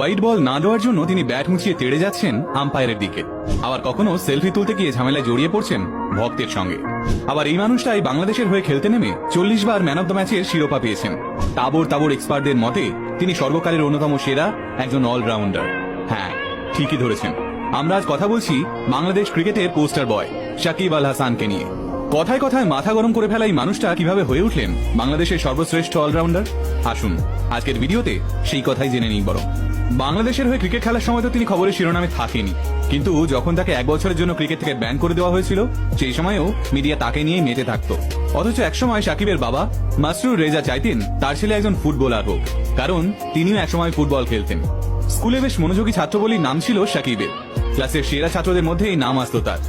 White ball না দেওয়ার জন্য তিনি ব্যাট মুছিয়ে তেড়ে যাচ্ছেন আম্পায়ারের দিকে, আবার কখনো সেলফি তুলতে গিয়ে ঝামেলায় জড়িয়ে পড়ছেন ভক্তের সঙ্গে। আবার এই মানুষটাই বাংলাদেশের হয়ে খেলতে নেমে 40 বার ম্যান অব দ্য ম্যাচের শিরোপা পেয়েছেন। তাবড় তাবড় এক্সপার্টদের মতে তিনি সর্বকালের অন্যতম সেরা একজন অলরাউন্ডার। হ্যাঁ, ঠিকই ধরেছেন, আমরা আজ কথা বলছি বাংলাদেশ ক্রিকেটের পোস্টার বয় সাকিব আল হাসানকে নিয়ে। কথায় কথায় মাথা গরম করে ফেলা এই মানুষটা কিভাবে হয়ে উঠলেন বাংলাদেশের সর্বশ্রেষ্ঠ অলরাউন্ডার, আসুন আজকের ভিডিওতে সেই কথাই জেনে নিই। বরং বাংলাদেশের হয়ে ক্রিকেট খেলার সময় তো তিনি খবরের শিরোনামে থাকেনি, কিন্তু যখন তাকে 1 বছরের জন্য ক্রিকেট থেকে ব্যান করে দেওয়া হয়েছিল সেই সময়ও মিডিয়া তাকে নিয়েই মেতে থাকতো। অথচ একসময় সাকিবের বাবা মাসরুর রেজা চাইতেন তার ছেলে একজন ফুটবলার হোক, কারণ তিনিও একসময় ফুটবল খেলতেন। স্কুলে বেশ মনোযোগী ছাত্র বলেই নাম ছিল সাকিবের। ক্লাসের সেরা ছাত্রদের মধ্যে এই নাম আসতো তার।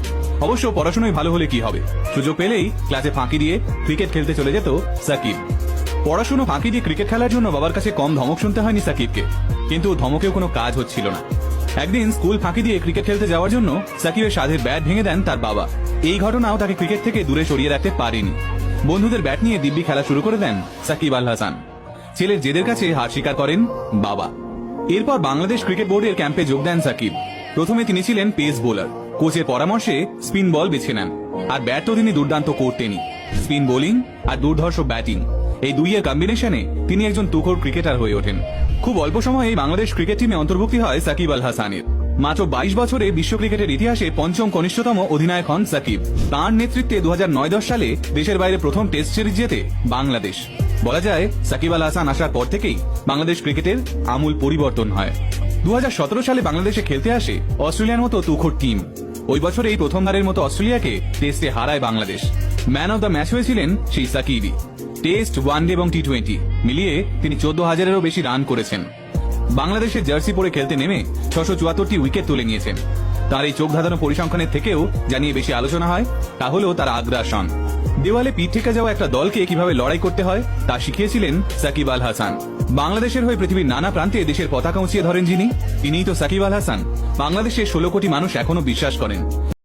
অবশ্য পড়াশোনায় ভালো হলে কি হবে, সুযোগ পেলেই ক্লাসে ফাঁকি দিয়ে ক্রিকেট খেলতে চলে যেত সাকিব। পড়াশোনা ফাঁকি দিয়ে ক্রিকেট খেলার জন্য বাবার কাছে কম ধমক শুনতে হয়নি সাকিবকে, কিন্তু ধমকেও কোনো কাজ হচ্ছিল না। একদিন স্কুল ফাঁকি দিয়ে ক্রিকেট খেলতে যাওয়ার জন্য সাকিবের সাধের ব্যাট ভেঙে দেন তার বাবা। এই ঘটনাও তাকে ক্রিকেট থেকে দূরে সরিয়ে রাখতে পারেনি। বন্ধুদের ব্যাট নিয়ে দিব্যি খেলা শুরু করে দেন সাকিব আল হাসান। ছেলের জেদের কাছে হার স্বীকার করেন বাবা। এরপর বাংলাদেশ ক্রিকেট বোর্ডের ক্যাম্পে যোগ দেন সাকিব। প্রথমে তিনি ছিলেন পেস বোলার, কোচের পরামর্শে স্পিন বল বেছে নেন। আর ব্যাট তো তিনি দুর্দান্ত করতেনই। স্পিন বোলিং আর দুর্ধর্ষ ব্যাটিং, এই দুইয়ের কম্বিনেশনে তিনি একজন তুখোড় ক্রিকেটার হয়ে ওঠেন। খুব অল্প সময়ে বাংলাদেশ ক্রিকেট টিমে অন্তর্ভুক্তি হয় সাকিব আল হাসানের। মাত্র 22 বছরে বিশ্ব ক্রিকেটের ইতিহাসে পঞ্চম কনিষ্ঠতম অধিনায়ক হন সাকিব। তাঁর নেতৃত্বে 2009-10 সালে দেশের বাইরে প্রথম টেস্ট সিরিজ জেতে বাংলাদেশ। বলা যায় সাকিব আল হাসান আসার পর থেকেই বাংলাদেশ ক্রিকেটের আমূল পরিবর্তন হয়। 2017 সালে বাংলাদেশে খেলতে আসে অস্ট্রেলিয়ার মতো তুখোড় টিম। ওই বছরেই প্রথমবারের মতো অস্ট্রেলিয়াকে টেস্টে হারায় Bangladesh. Man of the match হয়েছিলেন সেই সাকিবই। টেস্ট, ওয়ানডে এবং টি20 মিলিয়ে তিনি 14,000-এরও বেশি রান করেছেন। বাংলাদেশের জার্সি পরে খেলতে নেমে 674টি উইকেট তুলে নিয়েছেন। তার এই চোখ ধাঁধানো পরিসংখ্যানের থেকেও জানিয়ে বেশি আলোচনা হয় তা হলো তার আগ্রাসন। দেওয়ালে পিঠ থেকে যাওয়া একটা দলকে কিভাবে লড়াই করতে হয় তা শিখিয়েছিলেন সাকিব আল হাসান। বাংলাদেশের হয়ে পৃথিবীর নানা প্রান্তে দেশের পতাকা উঁচিয়ে ধরেন যিনি, তিনিই তো সাকিব আল হাসান। বাংলাদেশের 16 কোটি মানুষ এখনো বিশ্বাস করেন